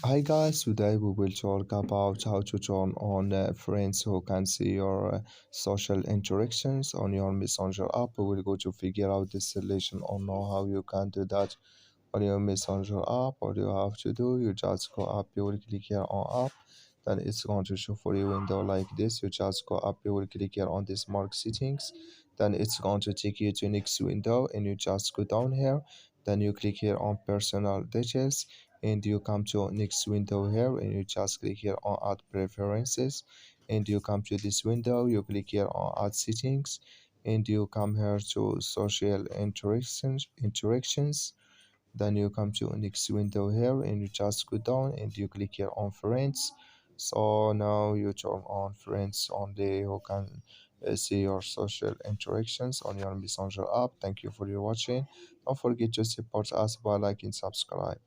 Hi guys, today we will talk about how to turn on friends who can see your social interactions on your Messenger app. We will go to figure out the solution or know how you can do that on your Messenger app. All you have to do, you just go up, you will click here on app, then it's going to show for you window like this. You just go up, you will click here on this mark settings, then it's going to take you to next window and you just go down here, then you click here on personal details and you come to next window here and you just click here on add preferences and you come to this window, you click here on add settings and you come here to social interactions, then you come to next window here and you just go down and you click here on friends. So now you turn on friends only who can see your social interactions on your Messenger app. Thank you for your watching. Don't forget to support us by liking, subscribe.